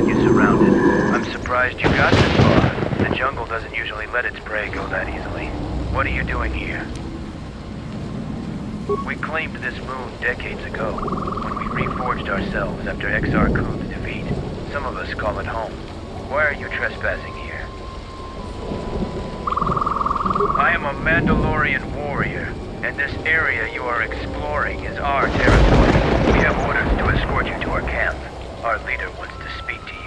got you surrounded. I'm surprised you got this far. The jungle doesn't usually let its prey go that easily. What are you doing here? We claimed this moon decades ago, when we reforged ourselves after XR Kuth's defeat. Some of us call it home. Why are you trespassing here? I am a Mandalorian warrior, and this area you are exploring is our territory. We have orders to escort you to our camp. Our leader wants to speak to you.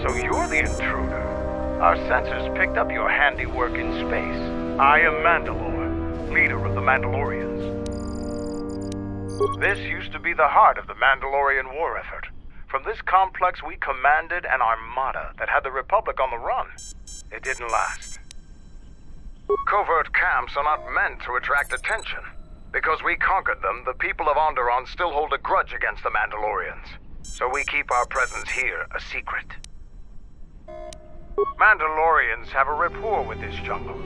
So you're the intruder. Our sensors picked up your handiwork in space. I am Mandalore, leader of the Mandalorians. This used to be the heart of the Mandalorian war effort. From this complex we commanded an armada that had the Republic on the run. It didn't last. Covert camps are not meant to attract attention. Because we conquered them, the people of Onderon still hold a grudge against the Mandalorians. So we keep our presence here a secret. Mandalorians have a rapport with this jungle.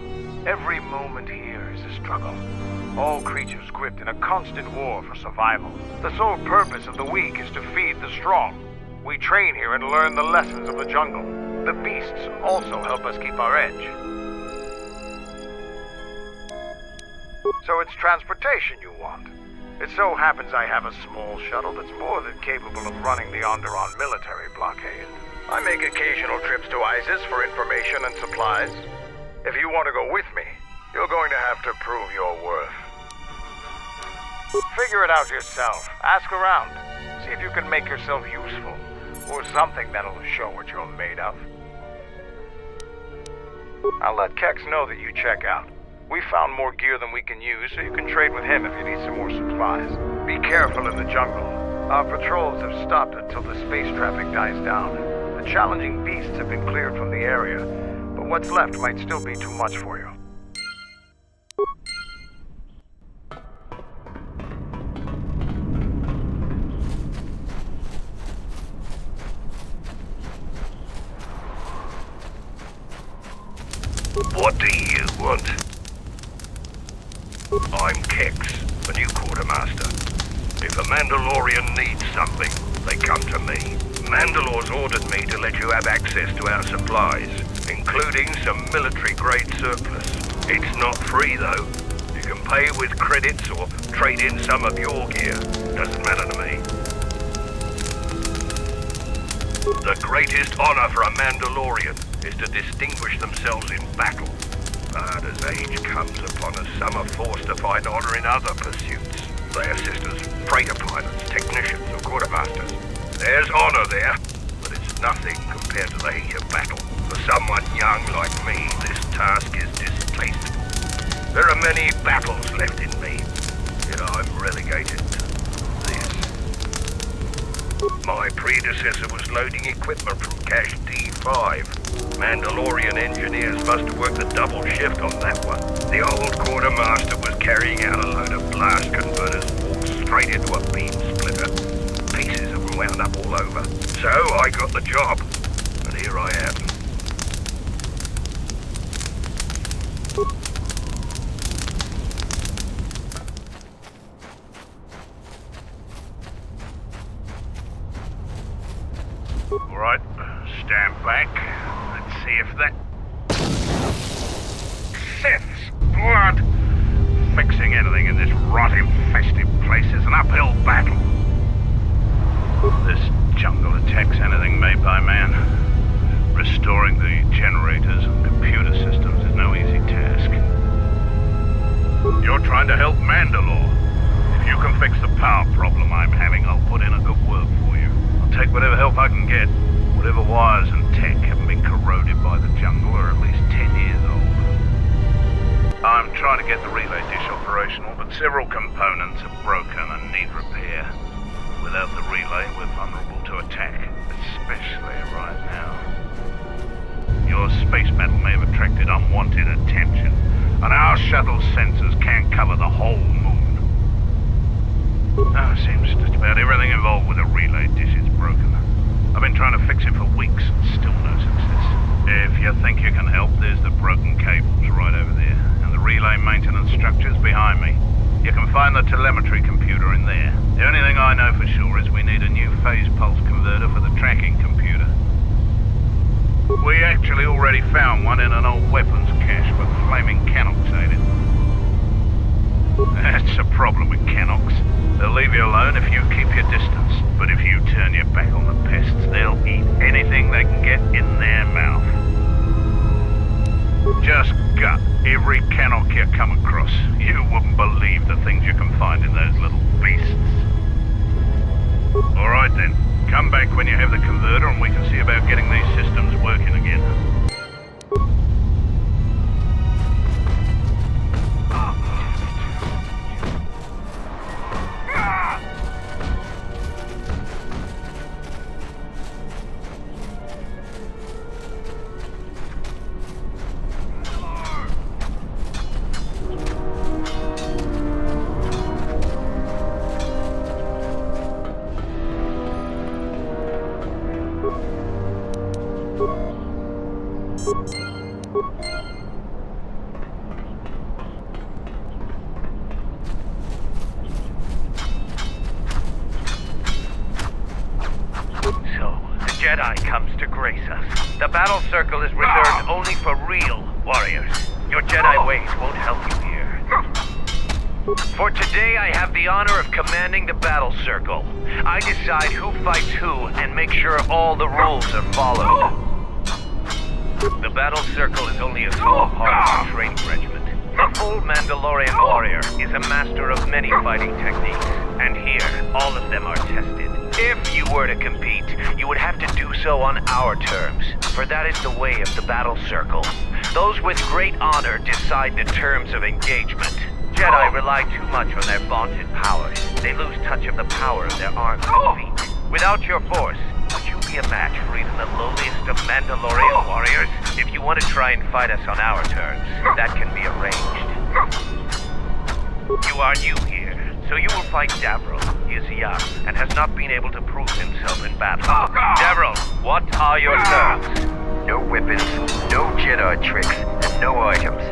Every moment here is a struggle. All creatures gripped in a constant war for survival. The sole purpose of the weak is to feed the strong. We train here and learn the lessons of the jungle. The beasts also help us keep our edge. So it's transportation you want. It so happens I have a small shuttle that's more than capable of running the Onderon military blockade. I make occasional trips to ISIS for information and supplies. If you want to go with me, you're going to have to prove your worth. Figure it out yourself. Ask around. See if you can make yourself useful. Or something that'll show what you're made of. I'll let Kex know that you check out. We found more gear than we can use, so you can trade with him if you need some more supplies. Be careful in the jungle. Our patrols have stopped until the space traffic dies down. The challenging beasts have been cleared from the area, but what's left might still be too much for you. What do you want? I'm Kex, the new quartermaster. If a Mandalorian needs something, they come to me. Mandalore's ordered me to let you have access to our supplies, including some military-grade surplus. It's not free, though. You can pay with credits or trade in some of your gear. Doesn't matter to me. The greatest honor for a Mandalorian is to distinguish themselves in battle. But as age comes upon us, some are forced to find honor in other pursuits. They assist as freighter pilots, technicians, or quartermasters. There's honor there, but it's nothing compared to the heat of battle. For someone young like me, this task is distasteful. There are many battles left in me, yet I'm relegated to this. My predecessor was loading equipment from Cache D5. Mandalorian engineers must have worked a double shift on that one. The old quartermaster was carrying out a load of blast converters walked straight into a beam splitter. Pieces of them wound up all over. So I got the job, and here I am. All right, stand back. Let's see if that... Sith's blood! Fixing anything in this rot-infested place is an uphill battle. This jungle attacks anything made by man. Restoring the generators and computer systems is no easy task. You're trying to help Mandalore. If you can fix the power problem I'm having, I'll put in a good word for you. I'll take whatever help I can get. Whatever wires and tech haven't been corroded by the jungle are at least 10 years old. I'm trying to get the relay dish operational, but several components are broken and need repair. Without the relay, we're vulnerable to attack, especially right now. Your space battle may have attracted unwanted attention, and our shuttle's sensors can't cover the whole moon. Seems just about everything involved with a relay dish is broken. I've been trying to fix it for weeks, and still no success. If you think you can help, there's the broken cables right over there, and the relay maintenance structure's behind me. You can find the telemetry computer in there. The only thing I know for sure is we need a new phase pulse converter for the tracking computer. We actually already found one in an old weapons cache, but flaming Canox ate it. That's a problem with Canox. They'll leave you alone if you keep your distance, but if you turn your back on the pests, they'll eat anything they can get in their mouth. Just gut every Canox you come across. You wouldn't believe the things you can find in those little beasts. Alright then, come back when you have the converter and we can see about getting these systems working again. Jedi comes to grace us. The battle circle is reserved only for real warriors. Your Jedi ways won't help you here. For today, I have the honor of commanding the battle circle. I decide who fights who and make sure all the rules are followed. The battle circle is only a small part of the training regiment. A full Mandalorian warrior is a master of many fighting techniques, and here, all of them are tested. If you were to compete, you would have to do so on our terms, for that is the way of the battle circle. Those with great honor decide the terms of engagement. Jedi rely too much on their vaunted powers. They lose touch of the power of their arms and feet. Without your force, would you be a match for even the lowliest of Mandalorian warriors? If you want to try and fight us on our terms, that can be arranged. You are new here, so you will fight Davril. He is young and has not been able to prove himself in battle. Davril, what are your terms? No weapons, no Jedi tricks, and no items.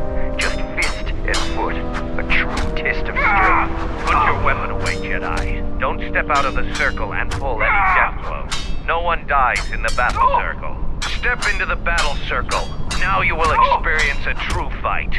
Just fist and foot. A true test of strength. Put your weapon away, Jedi. Don't step out of the circle and pull any death blows. No one dies in the battle circle. Step into the battle circle. Now you will experience a true fight.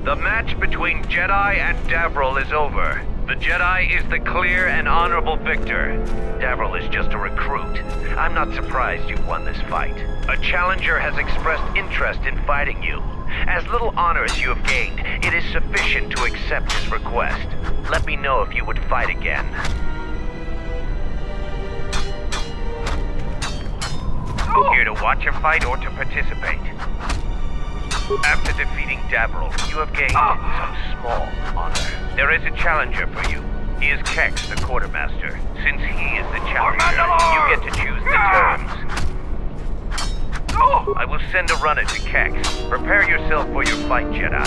The match between Jedi and Davril is over. The Jedi is the clear and honorable victor. Davril is just a recruit. I'm not surprised you won this fight. A challenger has expressed interest in fighting you. As little honor as you have gained, it is sufficient to accept his request. Let me know if you would fight again. Here to watch a fight or to participate? After defeating Davril, you have gained some small honor. There is a challenger for you. He is Kex, the quartermaster. Since he is the challenger, you get to choose the terms. I will send a runner to Kex. Prepare yourself for your fight, Jedi.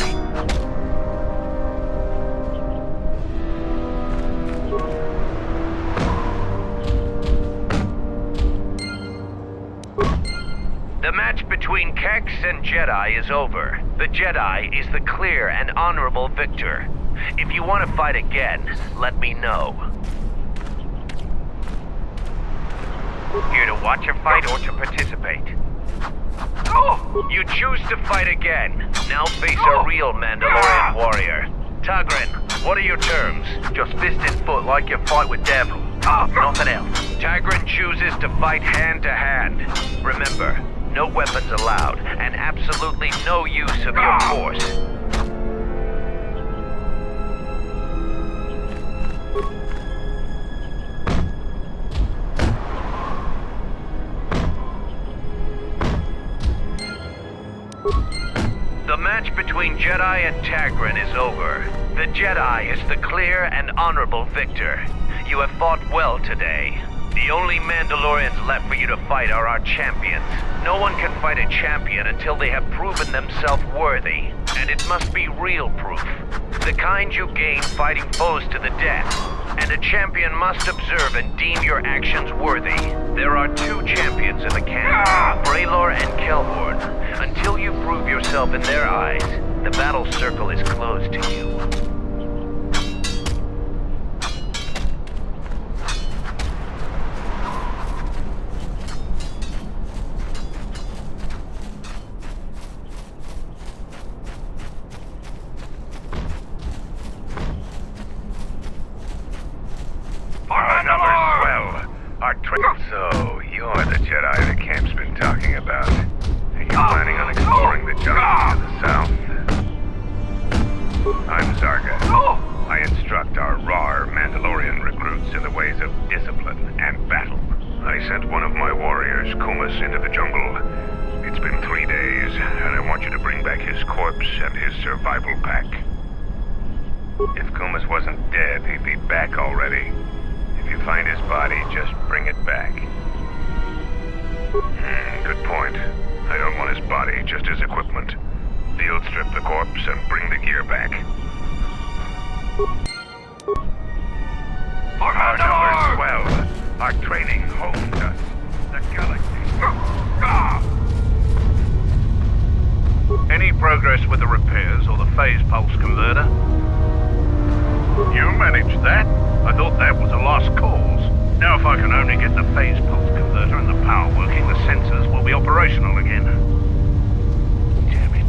The match between Kex and Jedi is over. The Jedi is the clear and honorable victor. If you want to fight again, let me know. Here to watch a fight or to participate? You choose to fight again. Now face a real Mandalorian warrior. Tagrin, what are your terms? Just fist and foot like you fight with devils. Nothing else. Tagrin chooses to fight hand to hand. Remember, no weapons allowed, and absolutely no use of your force. The match between Jedi and Tagrin is over. The Jedi is the clear and honorable victor. You have fought well today. The only Mandalorians left for you to fight are our champions. No one can fight a champion until they have proven themselves worthy. And it must be real proof. The kind you gain fighting foes to the death. And a champion must observe and deem your actions worthy. There are two champions in the camp, Braylor and Kelborn. Until you prove yourself in their eyes, the battle circle is closed to you. So, you're the Jedi the camp's been talking about. Are you planning on exploring the jungle to the south? I'm Zarga. I instruct our raw Mandalorian recruits in the ways of discipline and battle. I sent one of my warriors, Kumas, into the jungle. It's been 3 days, and I want you to bring back his corpse and his survival pack. If Kumas wasn't dead, he'd be back already. If you find his body, just bring it back. Good point. I don't want his body, just his equipment. Field strip the corpse and bring the gear back. Our numbers swell. Our training homes us. The galaxy. Any progress with the repairs or the phase pulse converter? You managed that? I thought that was a lost cause. Now if I can only get the phase pulse converter and the power working, the sensors will be operational again. Damn it.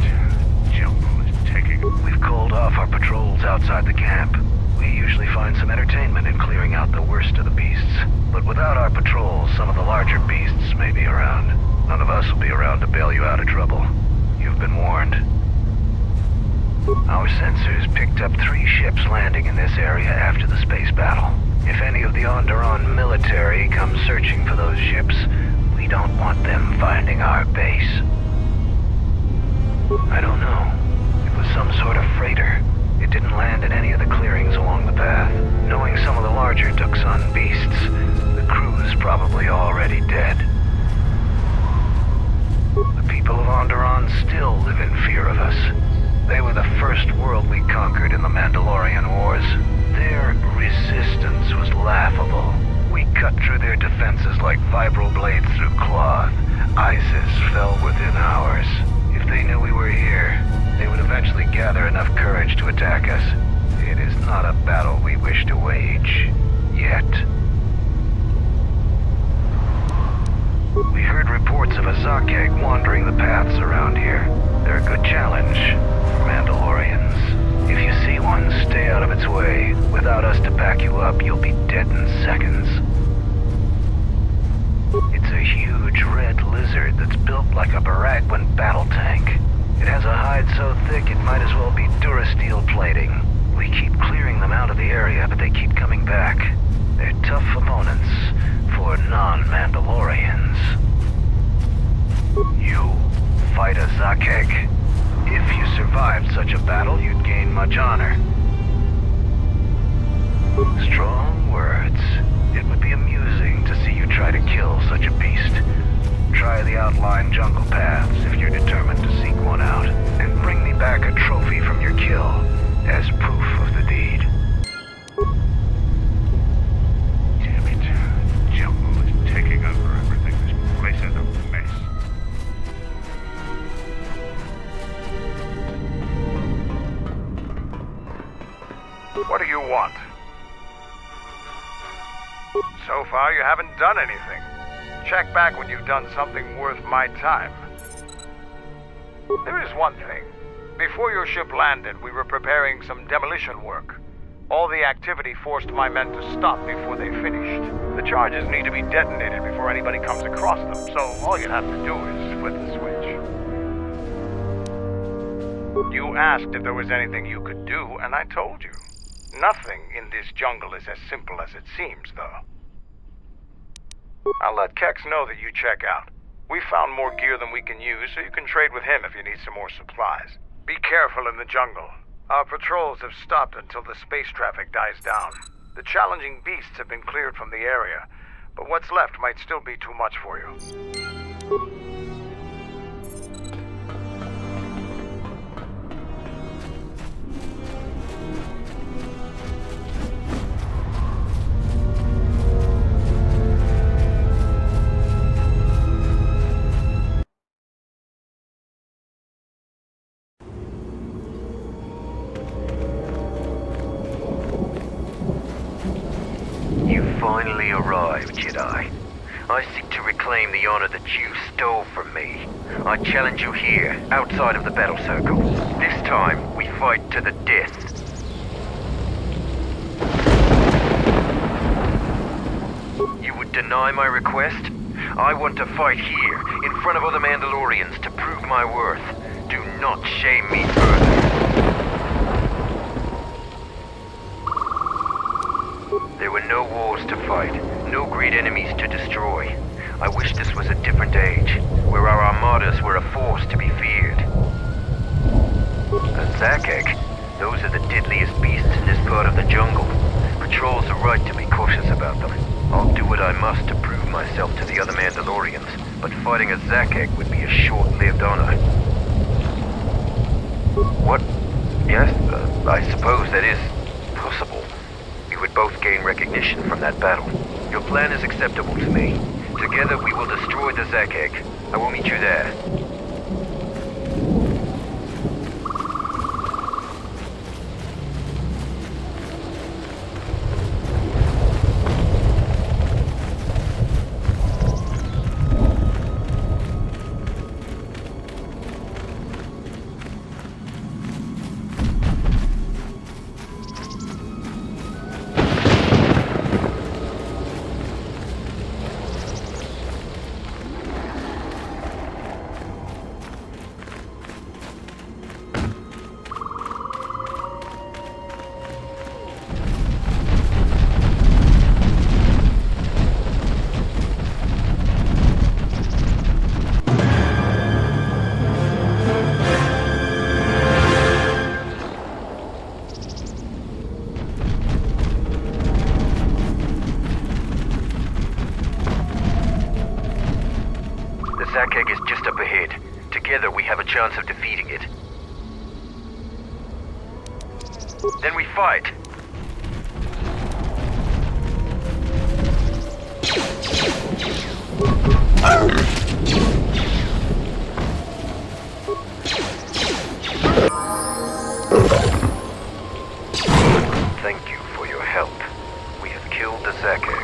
Jango is taking... We've called off our patrols outside the camp. We usually find some entertainment in clearing out the worst of the beasts. But without our patrols, some of the larger beasts may be around. None of us will be around to bail you out of trouble. You've been warned. Our sensors picked up 3 ships landing in this area after the space battle. If any of the Onderon military come searching for those ships, we don't want them finding our base. I don't know. It was some sort of freighter. It didn't land in any of the clearings along the path. Knowing some of the larger Duxon beasts, the crew's probably already dead. The people of Onderon still live in fear of us. They were the first world we conquered in the Mandalorian Wars. Their resistance was laughable. We cut through their defenses like vibroblades through cloth. ISIS fell within hours. If they knew we were here, they would eventually gather enough courage to attack us. It is not a battle we wish to wage. Yet. We heard reports of a Zakek wandering the paths around here. They're a good challenge for Mandalorians. If you see one, stay out of its way. Without us to back you up, you'll be dead in seconds. It's a huge red lizard that's built like a Baragwin battle tank. It has a hide so thick it might as well be Durasteel plating. We keep clearing them out of the area, but they keep coming back. They're tough opponents for non-Mandalorians. You fight a Zakek. If you survived such a battle, you'd gain much honor. Strong words. It would be amusing to see you try to kill such a beast. Try the outlying jungle paths if you're determined to seek one out, and bring me back a trophy from your kill as proof of the deed. Damn it. Jango is taking over everything. This place is a mess. What do you want? So far, you haven't done anything. Check back when you've done something worth my time. There is one thing. Before your ship landed, we were preparing some demolition work. All the activity forced my men to stop before they finished. The charges need to be detonated before anybody comes across them, so all you have to do is flip the switch. You asked if there was anything you could do, and I told you. Nothing in this jungle is as simple as it seems, though. I'll let Kex know that you check out. We found more gear than we can use, so you can trade with him if you need some more supplies. Be careful in the jungle. Our patrols have stopped until the space traffic dies down. The challenging beasts have been cleared from the area, but what's left might still be too much for you. Finally arrived, Jedi. I seek to reclaim the honor that you stole from me. I challenge you here, outside of the battle circle. This time, we fight to the death. You would deny my request? I want to fight here, in front of other Mandalorians, to prove my worth. Do not shame me further. There were no wars to fight, no great enemies to destroy. I wish this was a different age, where our armadas were a force to be feared. A Zakek? Those are the deadliest beasts in this part of the jungle. Patrols are right to be cautious about them. I'll do what I must to prove myself to the other Mandalorians, but fighting a Zakek would be a short-lived honor. What? Yes, I suppose that is possible. We would both gain recognition from that battle. Your plan is acceptable to me. Together we will destroy the Zakek. I will meet you there. Zakek is just up ahead. Together we have a chance of defeating it. Then we fight! Thank you for your help. We have killed the Zakek.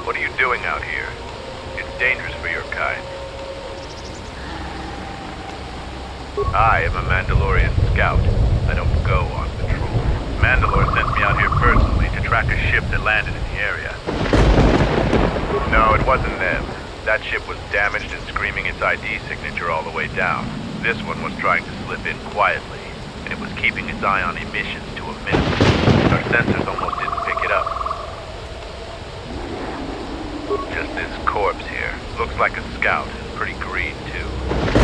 What are you doing out here? It's dangerous for your kind. I am a Mandalorian scout. I don't go on patrol. Mandalore sent me out here personally to track a ship that landed in the area. No, it wasn't them. That ship was damaged and screaming its ID signature all the way down. This one was trying to slip in quietly, and it was keeping its eye on emissions to a minimum. Our sensors almost didn't pick it up. Just this corpse here. Looks like a scout. Pretty green, too.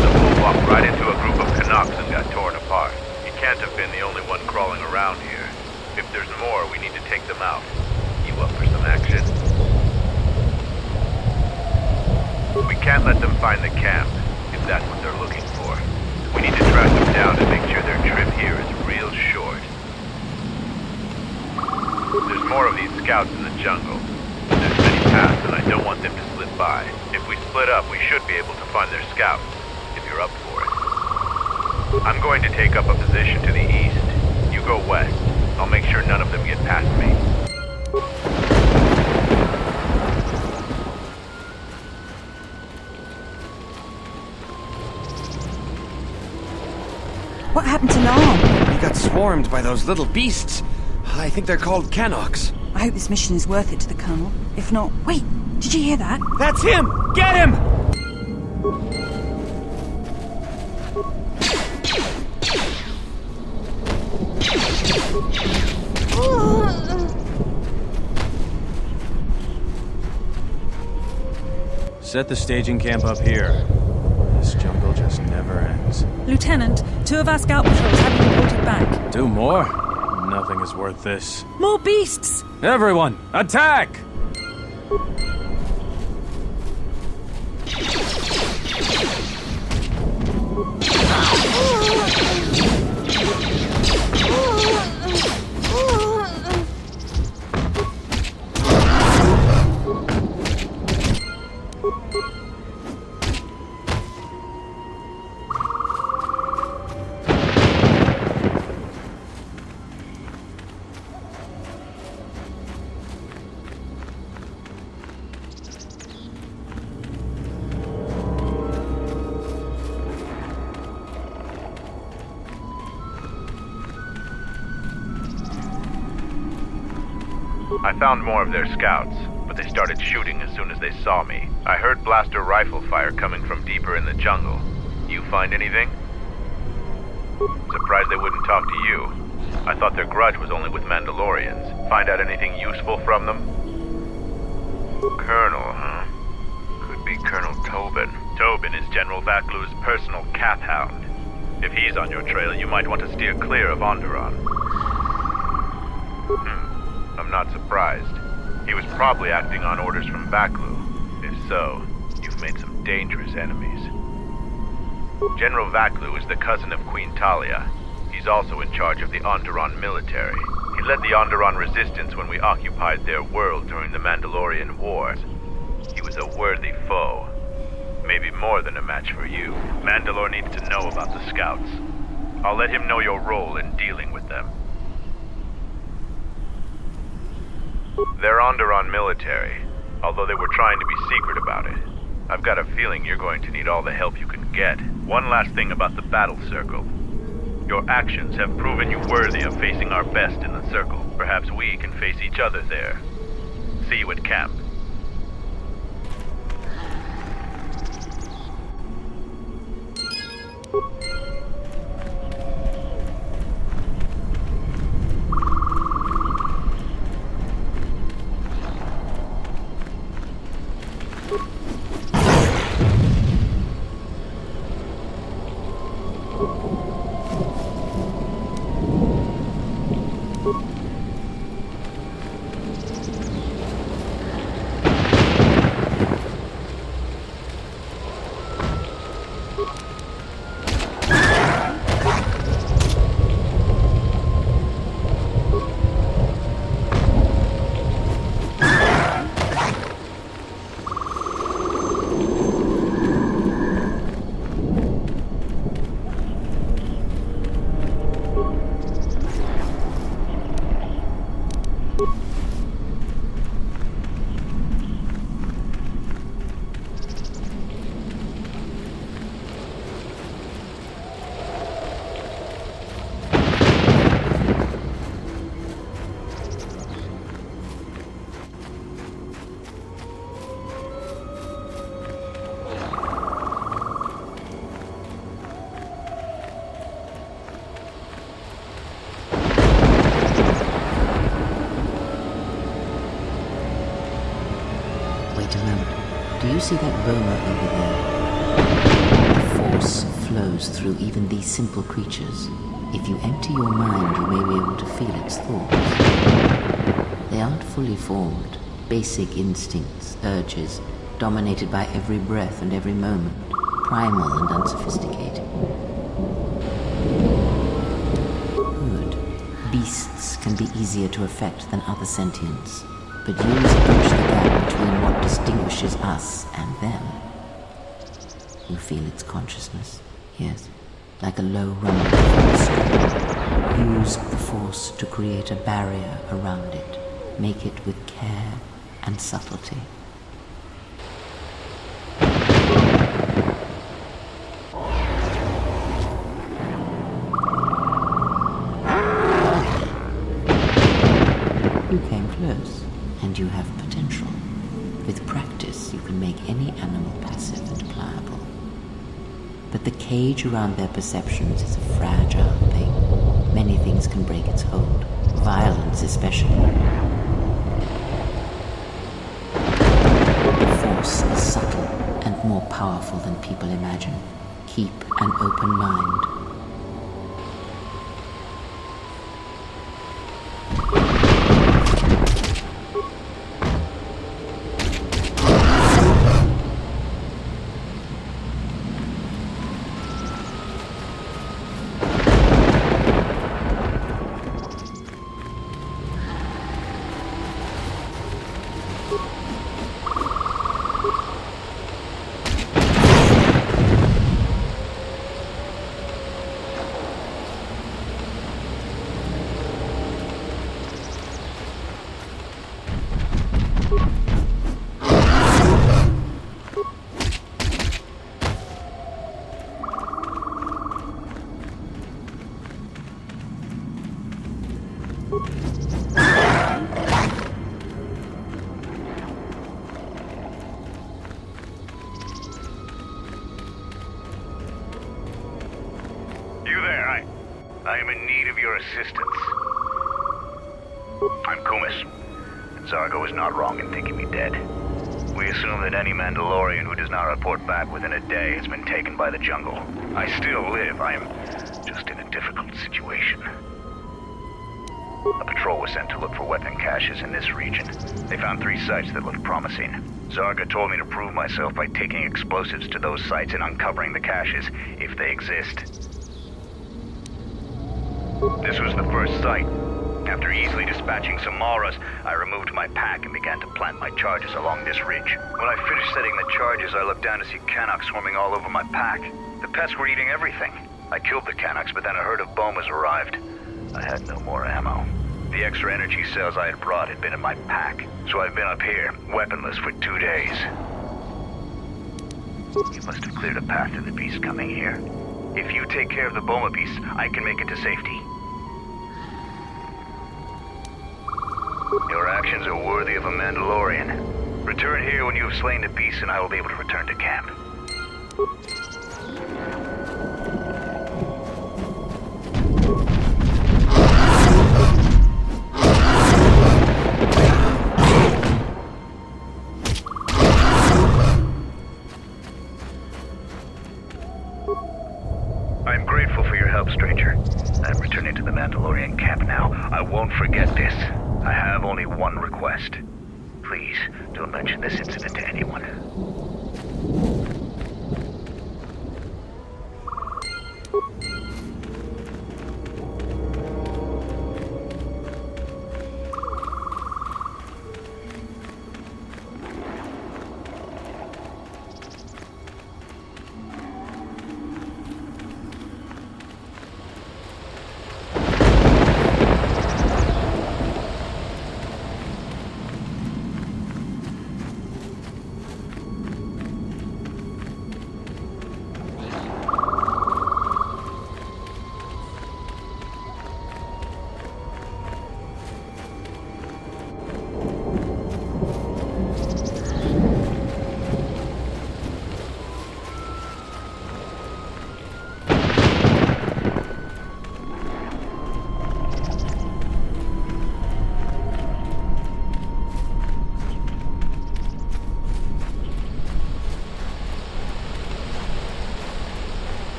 The bull walked right into a group of Canucks and got torn apart. He can't have been the only one crawling around here. If there's more, we need to take them out. You up for some action? We can't let them find the camp, if that's what they're looking for. We need to track them down and make sure their trip here is real short. There's more of these scouts in the jungle. There's many paths, and I don't want them to slip by. If we split up, we should be able to find their scouts, if you're up for it. I'm going to take up a position to the east. You go west. I'll make sure none of them get past me. What happened to Narm? He got swarmed by those little beasts. I think they're called Canox. I hope this mission is worth it to the Colonel. If not... Wait! Did you hear that? That's him! Get him! Set the staging camp up here. This jungle just never ends. Lieutenant, 2 of our scout patrols haven't reported back. 2 more? Nothing is worth this. More beasts! Everyone, attack! I found more of their scouts, but they started shooting as soon as they saw me. I heard blaster rifle fire coming from deeper in the jungle. You find anything? Surprised they wouldn't talk to you. I thought their grudge was only with Mandalorians. Find out anything useful from them? Colonel, huh? Could be Colonel Tobin. Tobin is General Vaklu's personal cat hound. If he's on your trail, you might want to steer clear of Onderon. I'm not surprised. He was probably acting on orders from Vaklu. If so, you've made some dangerous enemies. General Vaklu is the cousin of Queen Talia. He's also in charge of the Onderon military. He led the Onderon resistance when we occupied their world during the Mandalorian Wars. He was a worthy foe. Maybe more than a match for you. Mandalore needs to know about the scouts. I'll let him know your role in dealing with them. They're Onderon military, although they were trying to be secret about it. I've got a feeling you're going to need all the help you can get. One last thing about the battle circle. Your actions have proven you worthy of facing our best in the circle. Perhaps we can face each other there. See you at camp. Wait a moment. Do you see that Boma over there? The force flows through even these simple creatures. If you empty your mind, you may be able to feel its thoughts. They aren't fully formed. Basic instincts, urges, dominated by every breath and every moment. Primal and unsophisticated. Good. Beasts can be easier to affect than other sentients. But you must bridge the gap between what distinguishes us and them. You feel its consciousness, yes, like a low rumble from a storm. Use the force to create a barrier around it. Make it with care and subtlety. You came close. And you have potential. With practice, you can make any animal passive and pliable. But the cage around their perceptions is a fragile thing. Many things can break its hold, violence especially. The force is subtle and more powerful than people imagine. Keep an open mind. I am in need of your assistance. I'm Kumis. Zargo is not wrong in thinking me dead. We assume that any Mandalorian who does not report back within a day has been taken by the jungle. I still live. I am just in a difficult situation. A patrol was sent to look for weapon caches in this region. They found 3 sites that looked promising. Zarga told me to prove myself by taking explosives to those sites and uncovering the caches, if they exist. This was the first site. After easily dispatching some Maras, I removed my pack and began to plant my charges along this ridge. When I finished setting the charges, I looked down to see Canucks swarming all over my pack. The pests were eating everything. I killed the Canucks, but then a herd of Bomas arrived. I had no more ammo. The extra energy cells I had brought had been in my pack, so I've been up here, weaponless for 2 days. You must have cleared a path to the beast coming here. If you take care of the Boma beast, I can make it to safety. Your actions are worthy of a Mandalorian. Return here when you have slain the beast and I will be able to return to camp. I'm grateful for your help, stranger. I'm returning to the Mandalorian camp now. I won't forget this. I have only one request. Please, don't mention this incident to anyone.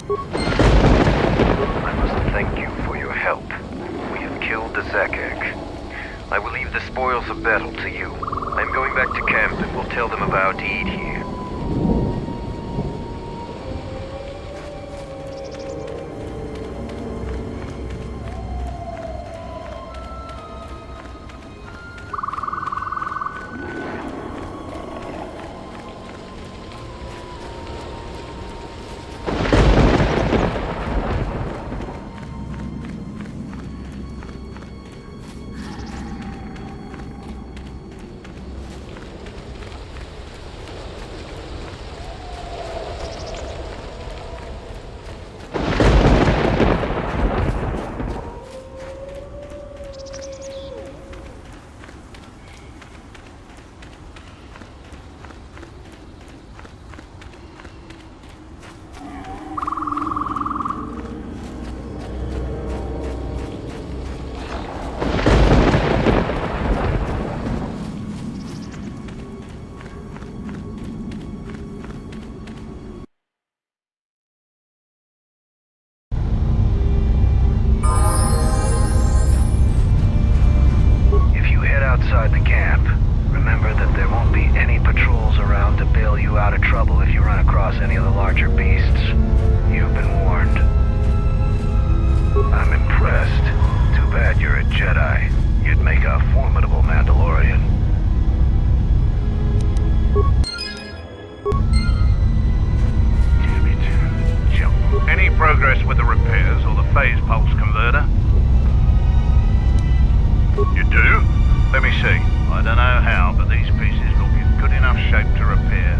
I must thank you for your help. We have killed the Zakek. I will leave the spoils of battle to you. I'm going back to camp and will tell them of our deed here. Outside the camp, remember that there won't be any patrols around to bail you out of trouble if you run across any of the larger beasts. You've been warned. I'm impressed. Too bad you're a Jedi. You'd make a formidable Mandalorian. Damn it. Jump. Any progress with the repairs or the phase pulse converter? You do? Let me see. I don't know how, but these pieces look in good enough shape to repair.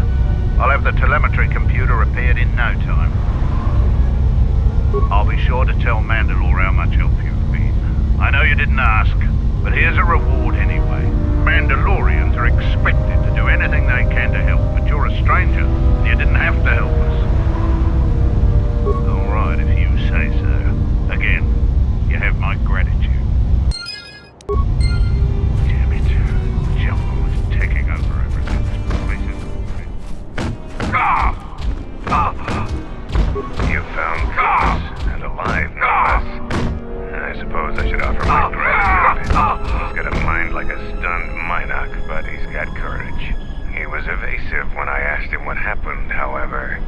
I'll have the telemetry computer repaired in no time. I'll be sure to tell Mandalore how much help you've been. I know you didn't ask, but here's a reward anyway. Mandalorians are expected to do anything they can to help, but you're a stranger, and you didn't have to help us. All right, if you say so. Again, you have my gratitude. You found Cruz, and alive, no less. I suppose I should offer my gratitude. He's got a mind like a stunned Minoc, but he's got courage. He was evasive when I asked him what happened, however.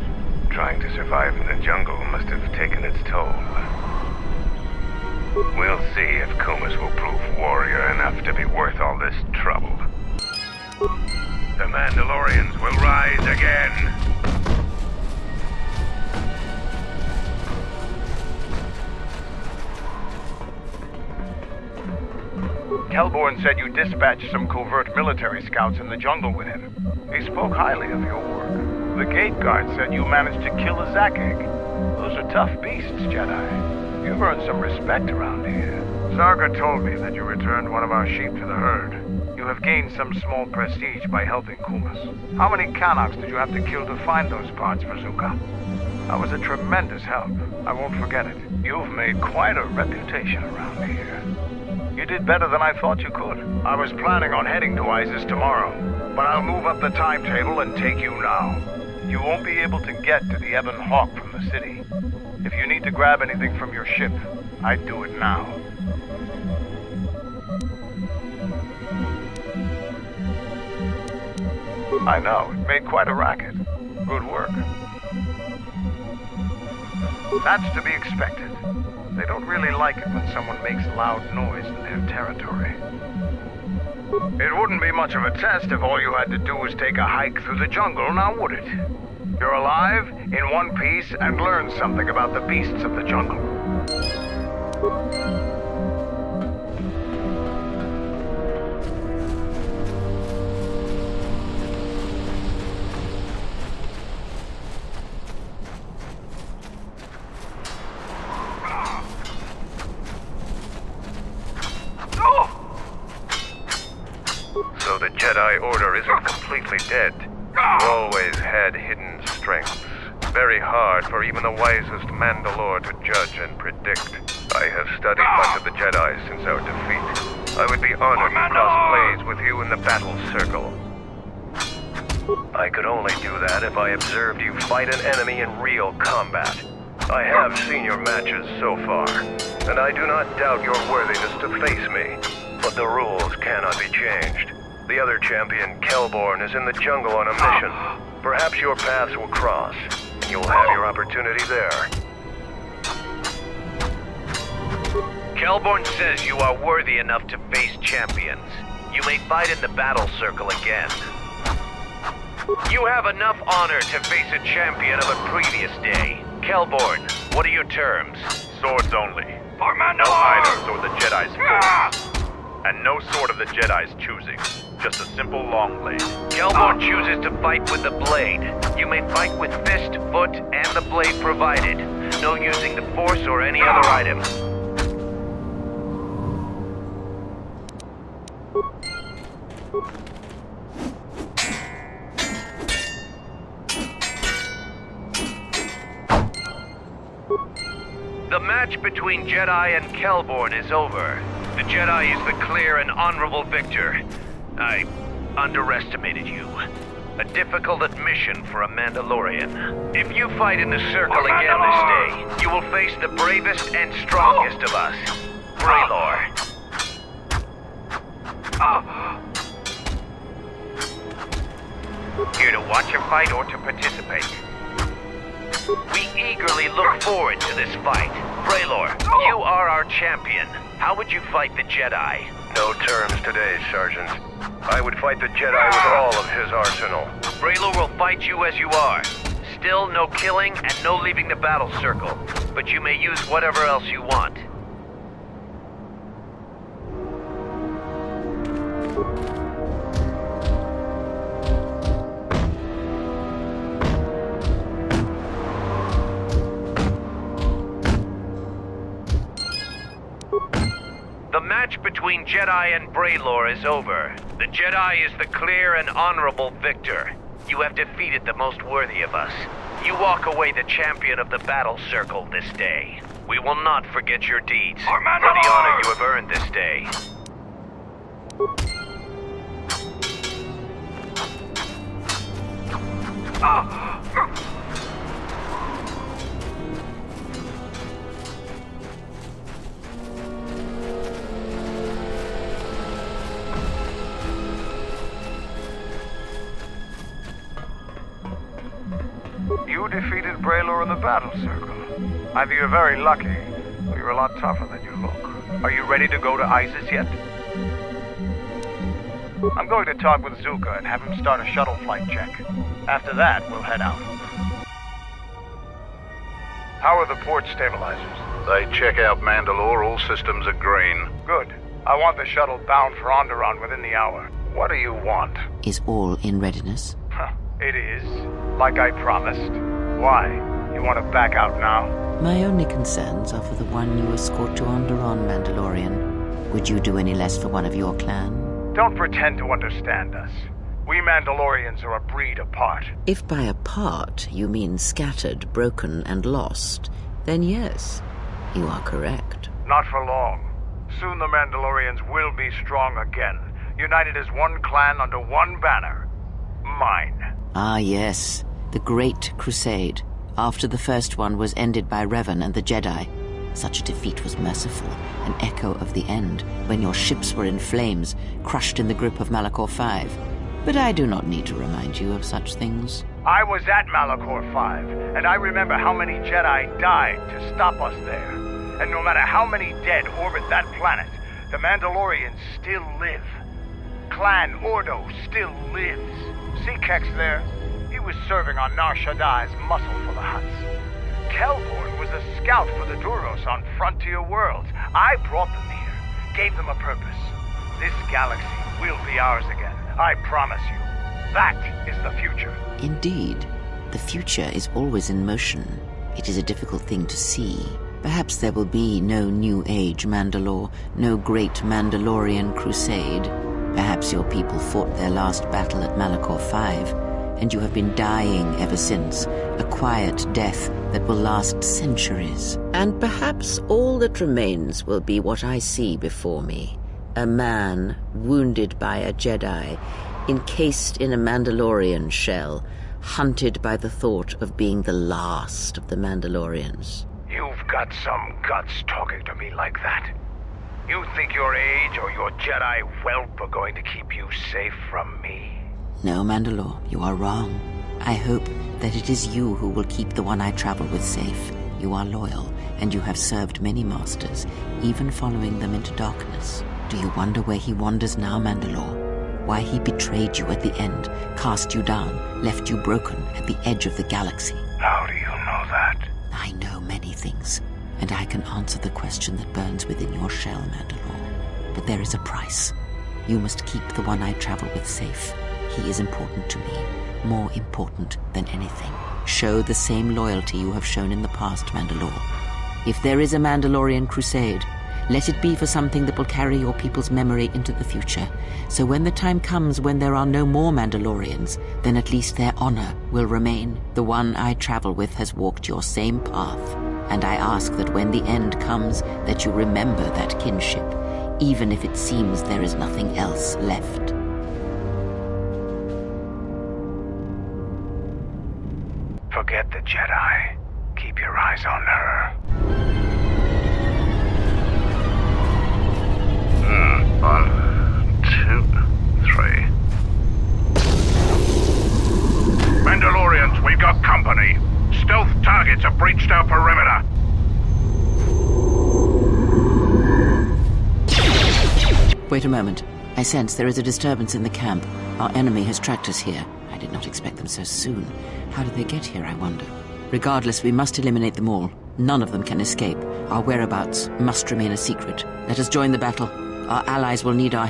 Trying to survive in the jungle must have taken its toll. We'll see if Kumas will prove warrior enough to be worth all this trouble. The Mandalorians will rise again. Kelborn said you dispatched some covert military scouts in the jungle with him. He spoke highly of your work. The gate guard said you managed to kill a Zakek. Those are tough beasts, Jedi. You've earned some respect around here. Zarga told me that you returned one of our sheep to the herd. You have gained some small prestige by helping Kumas. How many Kanaks did you have to kill to find those parts for Zuka? That was a tremendous help. I won't forget it. You've made quite a reputation around here. You did better than I thought you could. I was planning on heading to Isis tomorrow, but I'll move up the timetable and take you now. You won't be able to get to the Ebon Hawk from the city. If you need to grab anything from your ship, I'd do it now. I know, it made quite a racket. Good work. That's to be expected. They don't really like it when someone makes loud noise in their territory. It wouldn't be much of a test if all you had to do was take a hike through the jungle, now would it? You're alive, in one piece, and learn something about the beasts of the jungle. So the Jedi Order isn't completely dead. You always had hidden strengths. Very hard for even the wisest Mandalore to judge and predict. I have studied much of the Jedi since our defeat. I would be honored to cross blades with you in the battle circle. I could only do that if I observed you fight an enemy in real combat. I have seen your matches so far, and I do not doubt your worthiness to face me. But the rules cannot be changed. The other champion, Kelborn, is in the jungle on a mission. Perhaps your paths will cross, and you'll have your opportunity there. Kelborn says you are worthy enough to face champions. You may fight in the battle circle again. You have enough honor to face a champion of a previous day. Kelborn, what are your terms? Swords only. For No Mandalore! items or the Jedi's force. And no sword of the Jedi's choosing. Just a simple long blade. Kelborn chooses to fight with the blade. You may fight with fist, foot, and the blade provided. No using the force or any other item. The match between Jedi and Kelborn is over. The Jedi is the clear and honorable victor. I underestimated you. A difficult admission for a Mandalorian. If you fight in the circle again this day, you will face the bravest and strongest of us, Braylor. Here to watch a fight or to participate? We eagerly look forward to this fight. Braylor, you are our champion. How would you fight the Jedi? No terms today, Sergeant. I would fight the Jedi with all of his arsenal. Braylor will fight you as you are. Still no killing and no leaving the battle circle. But you may use whatever else you want. The match between Jedi and Braylor is over. The Jedi is the clear and honorable victor. You have defeated the most worthy of us. You walk away the champion of the battle circle this day. We will not forget your deeds for the honor you have earned this day. You defeated Braylor in the battle circle. Either you're very lucky, or you're a lot tougher than you look. Are you ready to go to ISIS yet? I'm going to talk with Zuka and have him start a shuttle flight check. After that, we'll head out. How are the port stabilizers? They check out Mandalore, all systems are green. Good. I want the shuttle bound for Onderon within the hour. What do you want? Is all in readiness? It is. Like I promised. Why? You want to back out now? My only concerns are for the one you escort to Onderon, Mandalorian. Would you do any less for one of your clan? Don't pretend to understand us. We Mandalorians are a breed apart. If by apart you mean scattered, broken, and lost, then yes, you are correct. Not for long. Soon the Mandalorians will be strong again, united as one clan under one banner. Mine. Ah, yes. The Great Crusade. After the first one was ended by Revan and the Jedi. Such a defeat was merciful, an echo of the end, when your ships were in flames, crushed in the grip of Malachor V. But I do not need to remind you of such things. I was at Malachor V, and I remember how many Jedi died to stop us there. And no matter how many dead orbit that planet, the Mandalorians still live. Clan Ordo still lives. See Kex there? He was serving on Nar Shaddai's muscle for the Hutts. Kelborn was a scout for the Duros on Frontier Worlds. I brought them here, gave them a purpose. This galaxy will be ours again, I promise you. That is the future. Indeed. The future is always in motion. It is a difficult thing to see. Perhaps there will be no New Age Mandalore, no great Mandalorian crusade. Perhaps your people fought their last battle at Malachor V, and you have been dying ever since, a quiet death that will last centuries. And perhaps all that remains will be what I see before me. A man wounded by a Jedi, encased in a Mandalorian shell, hunted by the thought of being the last of the Mandalorians. You've got some guts talking to me like that. You think your age or your Jedi whelp are going to keep you safe from me? No, Mandalore, you are wrong. I hope that it is you who will keep the one I travel with safe. You are loyal, and you have served many masters, even following them into darkness. Do you wonder where he wanders now, Mandalore? Why he betrayed you at the end, cast you down, left you broken at the edge of the galaxy? How do you know that? I know many things, and I can answer the question that burns within your shell, Mandalore. But there is a price. You must keep the one I travel with safe. He is important to me, more important than anything. Show the same loyalty you have shown in the past, Mandalore. If there is a Mandalorian crusade, let it be for something that will carry your people's memory into the future. So when the time comes when there are no more Mandalorians, then at least their honor will remain. The one I travel with has walked your same path, and I ask that when the end comes, that you remember that kinship, even if it seems there is nothing else left. Forget the Jedi. Keep your eyes on her. 1, 2, 3. Mandalorians, we've got company. Stealth targets have breached our perimeter. Wait a moment. I sense there is a disturbance in the camp. Our enemy has tracked us here. I did not expect them so soon. How did they get here, I wonder? Regardless, we must eliminate them all. None of them can escape. Our whereabouts must remain a secret. Let us join the battle. Our allies will need our...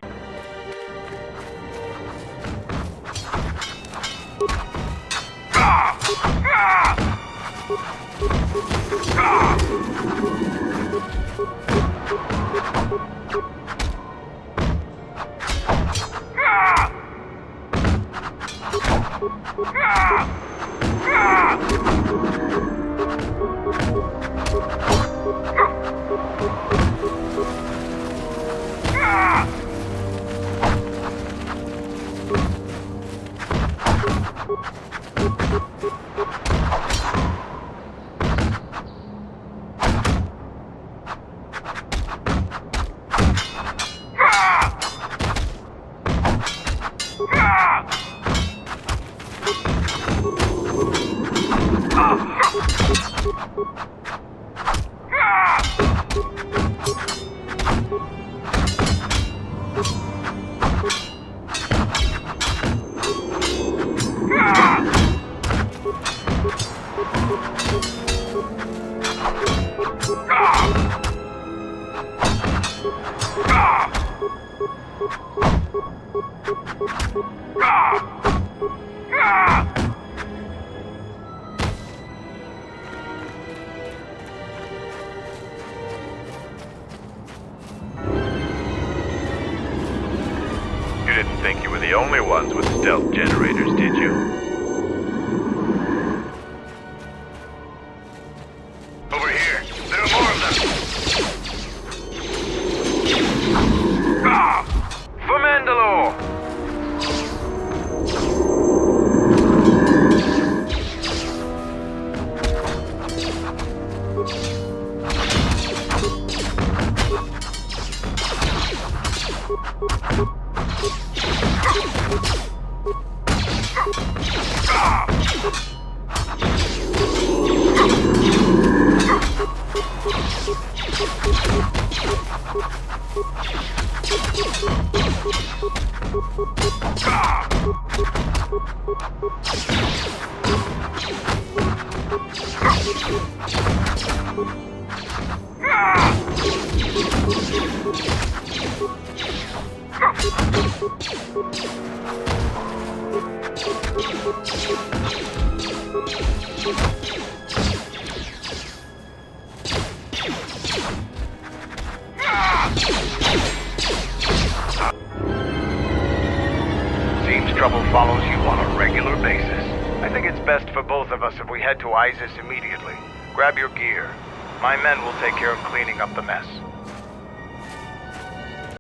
You didn't think you were the only ones with stealth generators, did you? Over here. There are more of them. For Mandalore! Seems trouble follows you on a regular basis. I think it's best for both of us if we head to Isis immediately. Grab your gear. My men will take care of cleaning up the mess.